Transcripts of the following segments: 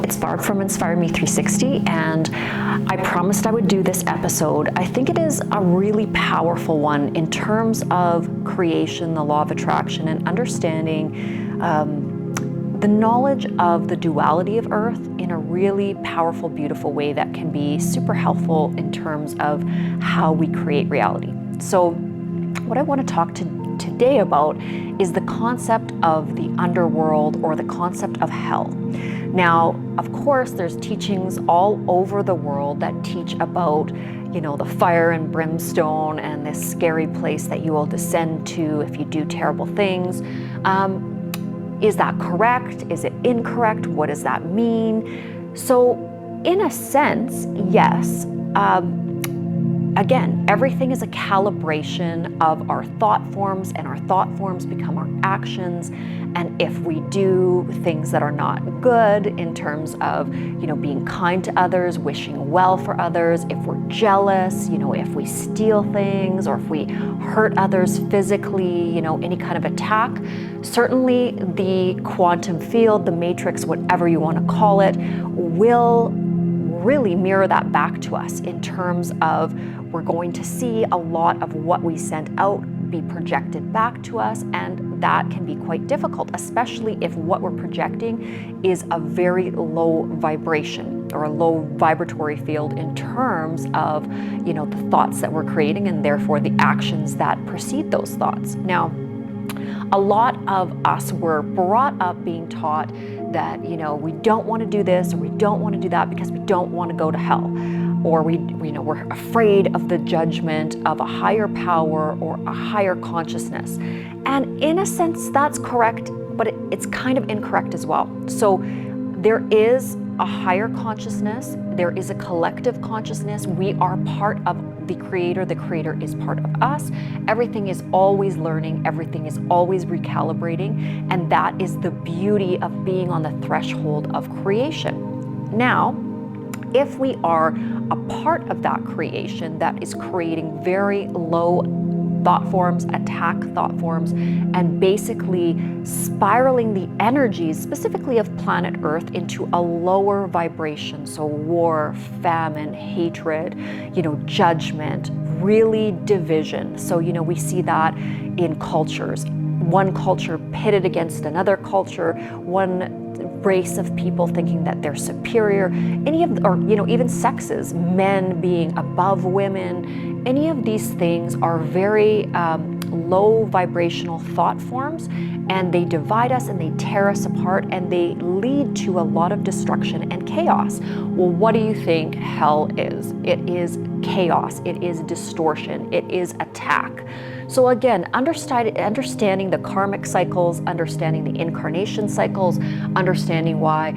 it's Barb from Inspire Me 360, and I promised I would do this episode. I think it is a really powerful one in terms of creation, the law of attraction, and understanding the knowledge of the duality of Earth in a really powerful, beautiful way that can be super helpful in terms of how we create reality. So what I want to talk today about is the concept of the underworld, or the concept of hell. Now, of course, there's teachings all over the world that teach about, the fire and brimstone and this scary place that you will descend to if you do terrible things. Is that correct? Is it incorrect? What does that mean? So, in a sense, yes. Again, everything is a calibration of our thought forms, and our thought forms become our actions. And if we do things that are not good in terms of, being kind to others, wishing well for others, if we're jealous, if we steal things, or if we hurt others physically, any kind of attack, certainly the quantum field, the matrix, whatever you want to call it, will really mirror that back to us in terms of we're going to see a lot of what we send out be projected back to us, and that can be quite difficult, especially if what we're projecting is a very low vibration or a low vibratory field in terms of, the thoughts that we're creating, and therefore the actions that precede those thoughts. Now, a lot of us were brought up being taught that, we don't want to do this or we don't want to do that because we don't want to go to hell, or we're afraid of the judgment of a higher power or a higher consciousness. And in a sense, that's correct, but it's kind of incorrect as well. So there is a higher consciousness, there is a collective consciousness. We are part of the Creator is part of us. Everything is always learning, everything is always recalibrating, and that is the beauty of being on the threshold of creation. Now, if we are a part of that creation that is creating very low thought forms, attack thought forms, and basically spiraling the energies, specifically of planet Earth, into a lower vibration. So war, famine, hatred, judgment, really division. So, we see that in cultures. One culture pitted against another culture, one race of people thinking that they're superior, even sexes, men being above women. Any of these things are very low vibrational thought forms, and they divide us and they tear us apart, and they lead to a lot of destruction and chaos. Well, what do you think hell is? It is chaos, it is distortion, it is attack. So again, understanding the karmic cycles, understanding the incarnation cycles, understanding why,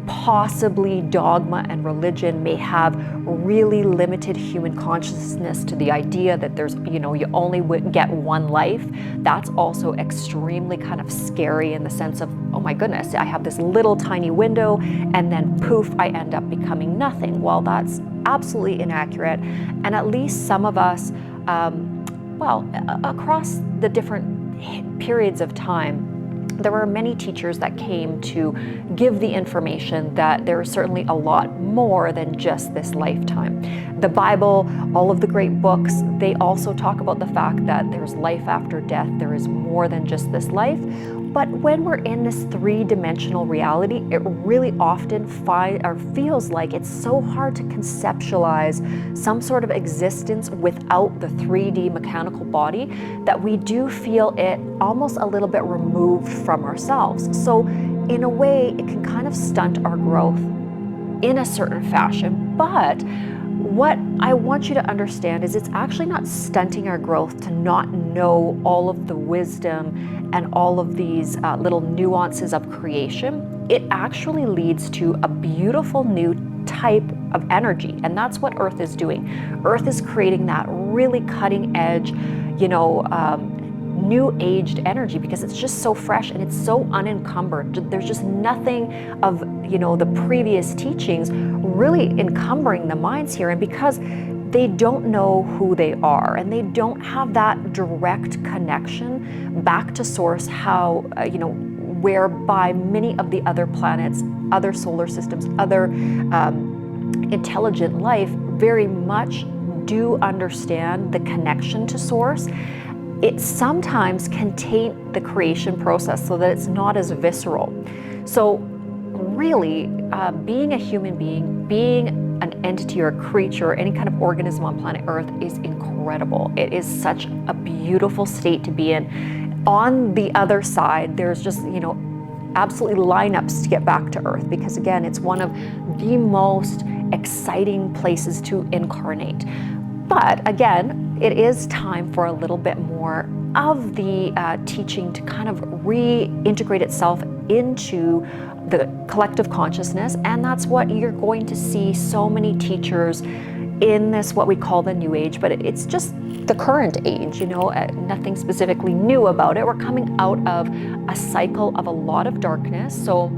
possibly dogma and religion may have really limited human consciousness to the idea that there's, you only get one life. That's also extremely kind of scary in the sense of, oh my goodness, I have this little tiny window, and then poof, I end up becoming nothing. Well, that's absolutely inaccurate. And at least some of us, across the different periods of time, there were many teachers that came to give the information that there is certainly a lot more than just this lifetime. The Bible, all of the great books, they also talk about the fact that there's life after death. There is more than just this life. But when we're in this three-dimensional reality, it really often feels like it's so hard to conceptualize some sort of existence without the 3D mechanical body that we do feel it almost a little bit removed from ourselves. So in a way, it can kind of stunt our growth in a certain fashion. But what I want you to understand is it's actually not stunting our growth to not know all of the wisdom and all of these little nuances of creation. It actually leads to a beautiful new type of energy, and that's what Earth is doing. Earth is creating that really cutting edge, new aged energy, because it's just so fresh and it's so unencumbered. There's just nothing of, the previous teachings really encumbering the minds here. And because they don't know who they are and they don't have that direct connection back to source, how, whereby many of the other planets other solar systems, other intelligent life very much do understand the connection to source, it sometimes can taint the creation process so that it's not as visceral. So really, being a human being, being an entity or a creature, any kind of organism on planet Earth is incredible. It is such a beautiful state to be in. On the other side, there's just, absolutely lineups to get back to Earth, because again, it's one of the most exciting places to incarnate. But again, it is time for a little bit more of the teaching to kind of reintegrate itself into the collective consciousness, and that's what you're going to see so many teachers in this, what we call the New Age, but it's just the current age, nothing specifically new about it. We're coming out of a cycle of a lot of darkness. So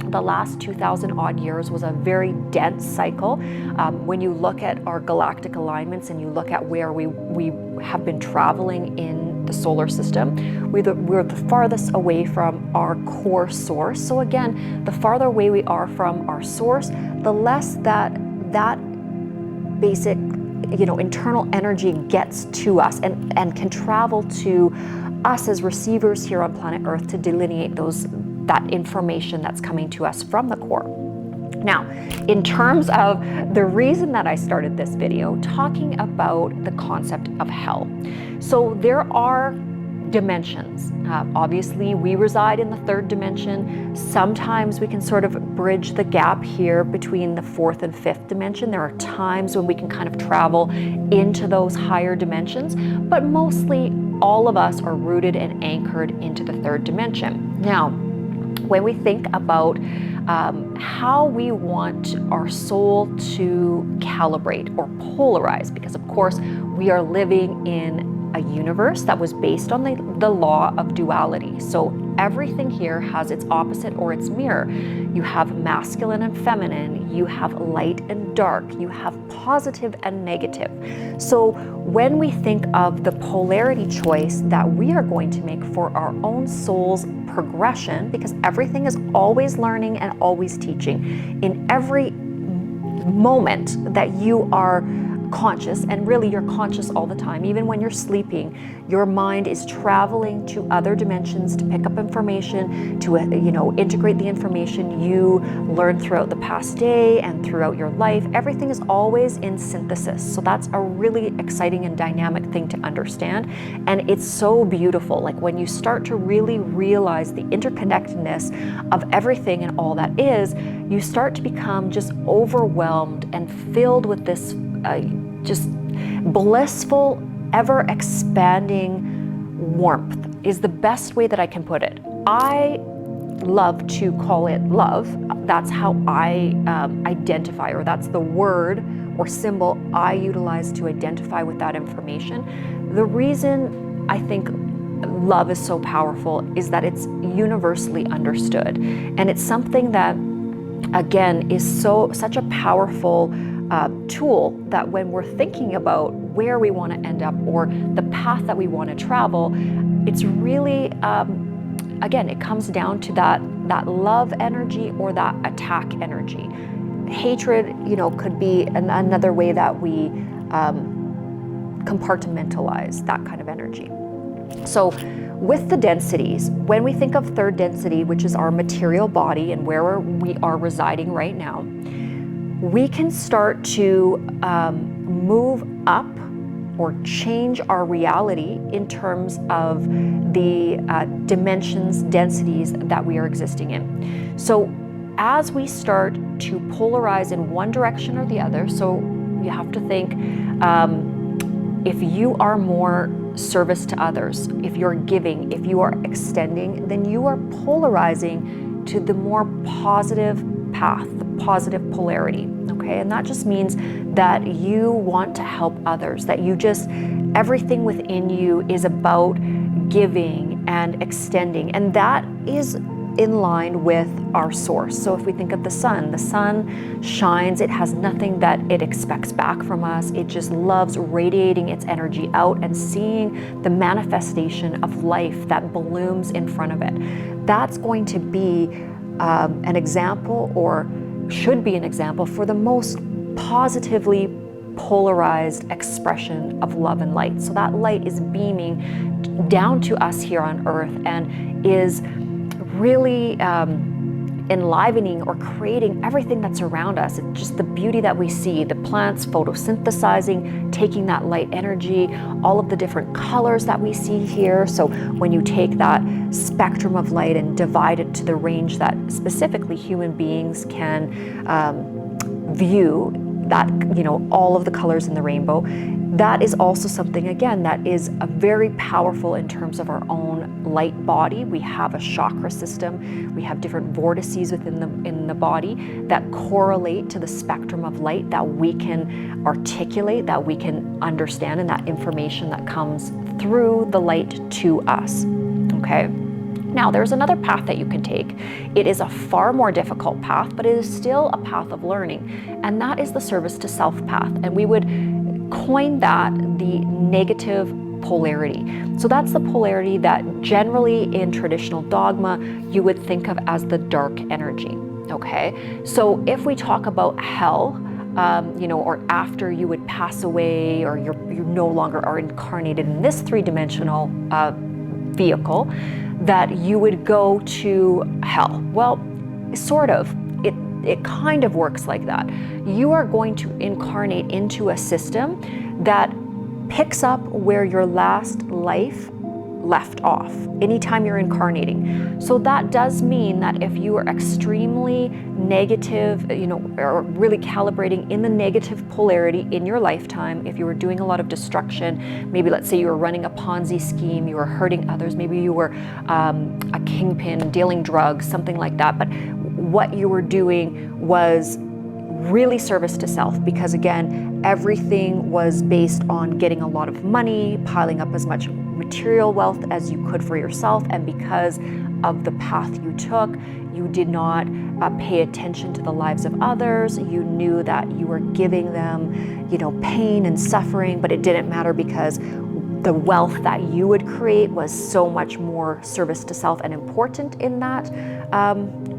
the last 2,000 odd years was a very dense cycle. When you look at our galactic alignments and you look at where we have been traveling in the solar system, we're the farthest away from our core source. So again, the farther away we are from our source, the less that basic internal energy gets to us and can travel to us as receivers here on planet Earth to delineate that information that's coming to us from the core. Now, in terms of the reason that I started this video, talking about the concept of hell. So there are dimensions. Obviously, we reside in the third dimension. Sometimes we can sort of bridge the gap here between the fourth and fifth dimension. There are times when we can kind of travel into those higher dimensions, but mostly all of us are rooted and anchored into the third dimension. Now, when we think about how we want our soul to calibrate or polarize, because of course we are living in a universe that was based on the law of duality. So everything here has its opposite or its mirror. You have masculine and feminine, you have light and dark, you have positive and negative. So when we think of the polarity choice that we are going to make for our own soul's progression, because everything is always learning and always teaching, in every moment that you are conscious, and really you're conscious all the time, even when you're sleeping, your mind is traveling to other dimensions to pick up information, to integrate the information you learned throughout the past day and throughout your life. Everything is always in synthesis. So that's a really exciting and dynamic thing to understand, and it's so beautiful. Like when you start to really realize the interconnectedness of everything and all that is, you start to become just overwhelmed and filled with this just blissful, ever-expanding warmth is the best way that I can put it. I love to call it love. That's how I identify, or that's the word or symbol I utilize to identify with that information. The reason I think love is so powerful is that it's universally understood. And it's something that, again, is such a powerful tool that when we're thinking about where we want to end up or the path that we want to travel, it's really, again, it comes down to that love energy or that attack energy. Hatred, could be another way that we compartmentalize that kind of energy. So with the densities, when we think of third density, which is our material body and where we are residing right now, we can start to move up or change our reality in terms of the dimensions, densities that we are existing in. So as we start to polarize in one direction or the other, so you have to think, if you are more service to others, if you're giving, if you are extending, then you are polarizing to the more positive path, the positive polarity, okay? And that just means that you want to help others, that everything within you is about giving and extending, and that is in line with our source. So if we think of the sun shines, it has nothing that it expects back from us. It just loves radiating its energy out and seeing the manifestation of life that blooms in front of it. That's going to be an example, or should be an example, for the most positively polarized expression of love and light. So that light is beaming down to us here on earth and is really enlivening or creating everything that's around us. It's just the beauty that we see, the plants photosynthesizing, taking that light energy, all of the different colors that we see here. So when you take that spectrum of light and divide it to the range that specifically human beings can view, that, all of the colors in the rainbow, that is also something, again, that is a very powerful in terms of our own light body. We have a chakra system. We have different vortices in the body that correlate to the spectrum of light that we can articulate, that we can understand, and that information that comes through the light to us. Okay. Now, there's another path that you can take. It is a far more difficult path, but it is still a path of learning, and that is the service to self path. And we would coin that the negative polarity. So that's the polarity that generally in traditional dogma you would think of as the dark energy. Okay, so if we talk about hell, or after you would pass away, or you no longer are incarnated in this three-dimensional vehicle, that you would go to hell. Well, sort of. It kind of works like that. You are going to incarnate into a system that picks up where your last life left off anytime you're incarnating. So that does mean that if you are extremely negative, or really calibrating in the negative polarity in your lifetime, if you were doing a lot of destruction, maybe let's say you were running a Ponzi scheme, you were hurting others, maybe you were a kingpin dealing drugs, something like that, but what you were doing was really service to self, because again, everything was based on getting a lot of money, piling up as much material wealth as you could for yourself, and because of the path you took, you did not pay attention to the lives of others. You knew that you were giving them, pain and suffering, but it didn't matter because the wealth that you would create was so much more service to self and important in that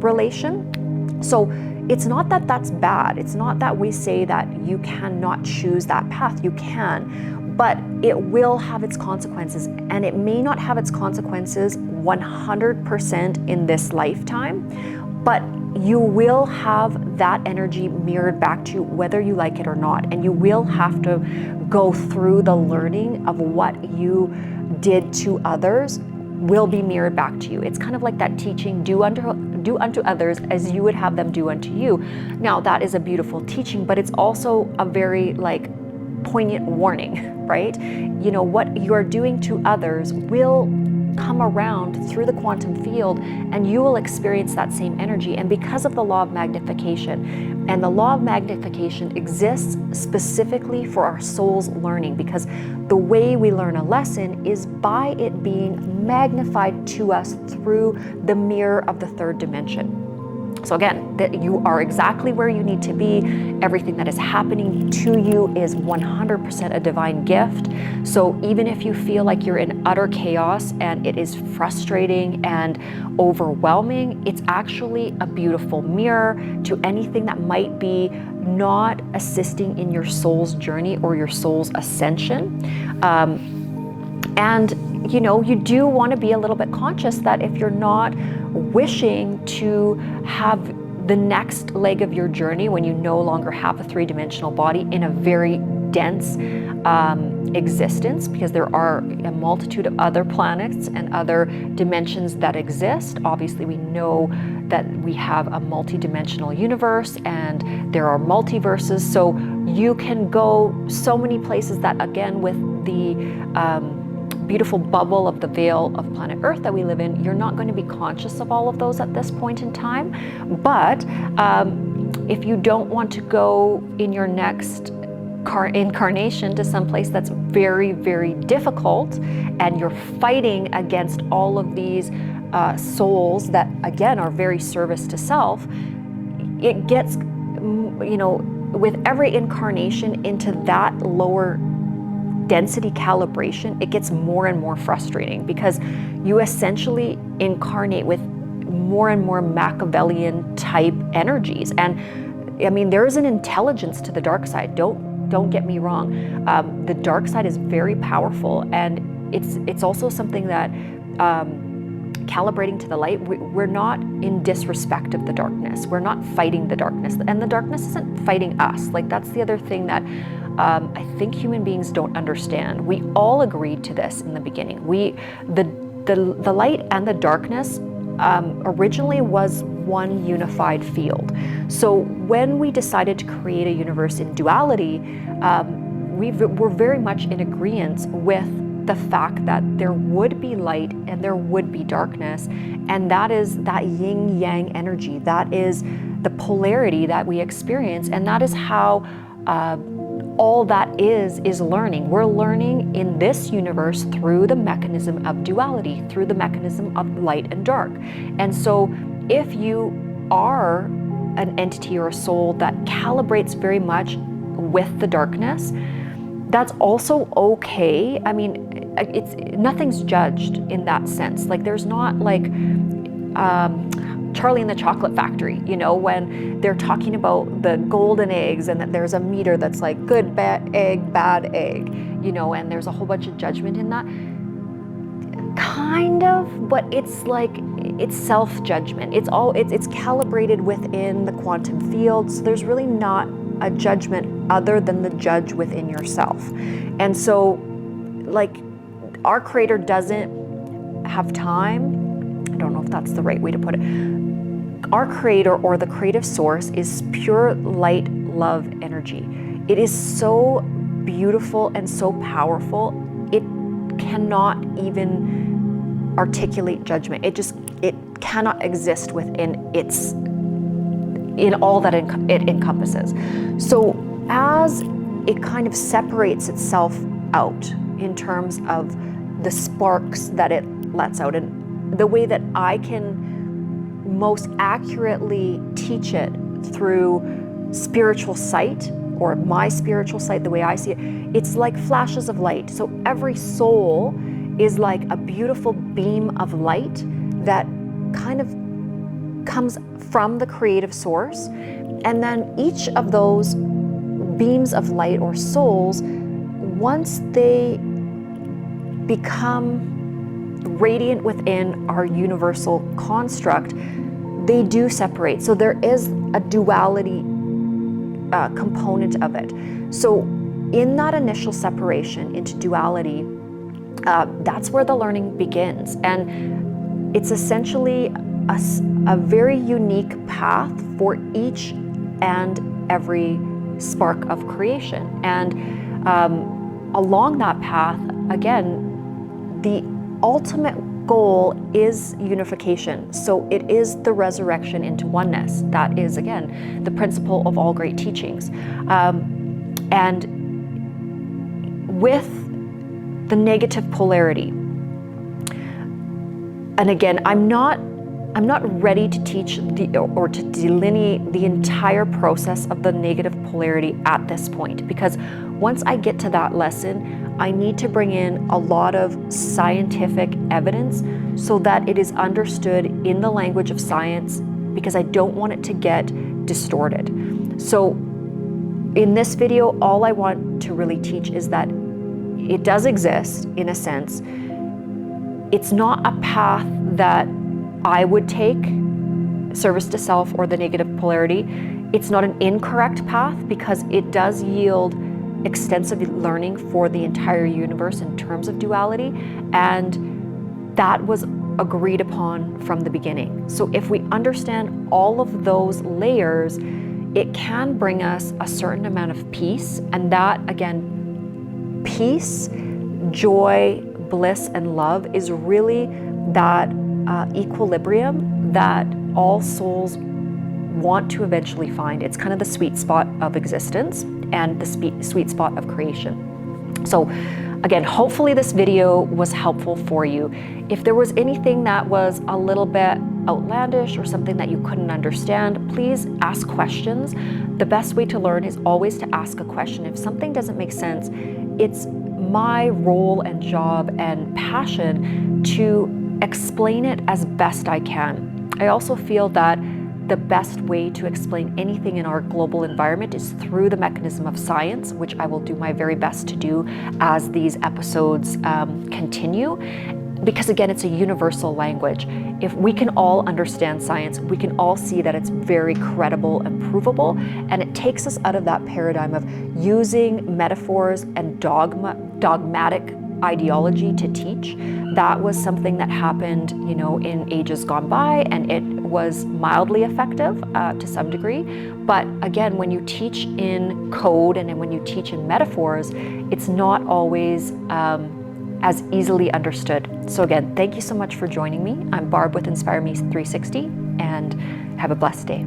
relation. So it's not that that's bad. It's not that we say that you cannot choose that path. You can, but it will have its consequences, and it may not have its consequences 100% in this lifetime, but you will have that energy mirrored back to you whether you like it or not, and you will have to go through the learning of what you did to others will be mirrored back to you. It's kind of like that teaching, do unto others as you would have them do unto you. Now, that is a beautiful teaching, but it's also a very poignant warning, right? What you are doing to others will come around through the quantum field, and you will experience that same energy. And because of the law of magnification, and the law of magnification exists specifically for our soul's learning, because the way we learn a lesson is by it being magnified to us through the mirror of the third dimension. So again, that you are exactly where you need to be. Everything that is happening to you is 100% a divine gift. So even if you feel like you're in utter chaos and it is frustrating and overwhelming, it's actually a beautiful mirror to anything that might be not assisting in your soul's journey or your soul's ascension. And you do want to be a little bit conscious that if you're not wishing to have the next leg of your journey, when you no longer have a three-dimensional body in a very dense existence, because there are a multitude of other planets and other dimensions that exist. Obviously, we know that we have a multi-dimensional universe and there are multiverses, so you can go so many places that, again, with the beautiful bubble of the veil of planet Earth that we live in, you're not going to be conscious of all of those at this point in time. But if you don't want to go in your next incarnation to some place that's very, very difficult, and you're fighting against all of these souls that, again, are very service to self, it gets, with every incarnation into that lower density calibration, it gets more and more frustrating, because you essentially incarnate with more and more Machiavellian type energies. And I mean, there is an intelligence to the dark side. Don't get me wrong. The dark side is very powerful, and it's also something that calibrating to the light, we're not in disrespect of the darkness. We're not fighting the darkness, and the darkness isn't fighting us. Like, that's the other thing that I think human beings don't understand. We all agreed to this in the beginning. The light and the darkness originally was one unified field. So when we decided to create a universe in duality, we're very much in agreement with the fact that there would be light and there would be darkness, and that is that yin yang energy. That is the polarity that we experience, and that is how all that is learning. We're learning in this universe through the mechanism of duality, through the mechanism of light and dark. And so if you are an entity or a soul that calibrates very much with the darkness, that's also okay. I mean, nothing's judged in that sense. Like, there's not like Charlie and the Chocolate Factory, you know, when they're talking about the golden eggs and that there's a meter that's like good egg, bad egg, you know, and there's a whole bunch of judgment in that. Kind of, but it's like, it's self-judgment. It's calibrated within the quantum field, so there's really not a judgment other than the judge within yourself. And so, like, our creator doesn't have time. I don't know if that's the right way to put it. Our creator, or the creative source, is pure light, love energy. It is so beautiful and so powerful. It cannot even articulate judgment. It cannot exist within in all that it encompasses. So as it kind of separates itself out in terms of the sparks that it lets out, and the way that I can most accurately teach it through spiritual sight, or my spiritual sight, the way I see it, it's like flashes of light. So every soul is like a beautiful beam of light that kind of comes from the creative source. And then each of those beams of light or souls, once they become radiant within our universal construct, they do separate. So there is a duality component of it. So in that initial separation into duality, that's where the learning begins. And it's essentially a very unique path for each and every spark of creation. And along that path, again, the ultimate goal is unification. So it is the resurrection into oneness. That is, again, the principle of all great teachings. And with the negative polarity, and again, I'm not ready to teach or to delineate the entire process of the negative polarity at this point, because once I get to that lesson, I need to bring in a lot of scientific evidence so that it is understood in the language of science, because I don't want it to get distorted. So in this video, all I want to really teach is that it does exist in a sense. It's not a path that I would take, service to self or the negative polarity. It's not an incorrect path, because it does yield extensive learning for the entire universe in terms of duality, and that was agreed upon from the beginning. So if we understand all of those layers, it can bring us a certain amount of peace, and that, again, peace, joy, bliss, and love is really that equilibrium that all souls want to eventually find. It's kind of the sweet spot of existence and the sweet spot of creation. So again, hopefully this video was helpful for you. If there was anything that was a little bit outlandish or something that you couldn't understand, please ask questions. The best way to learn is always to ask a question. If something doesn't make sense, it's my role and job and passion to explain it as best I can. I also feel that the best way to explain anything in our global environment is through the mechanism of science, which I will do my very best to do as these episodes continue. Because again, it's a universal language. If we can all understand science, we can all see that it's very credible and provable, and it takes us out of that paradigm of using metaphors and dogmatic ideology to teach. That was something that happened, in ages gone by, and it was mildly effective to some degree. But again, when you teach in code and when you teach in metaphors, it's not always as easily understood. So again, thank you so much for joining me. I'm Barb with Inspire Me 360, and have a blessed day.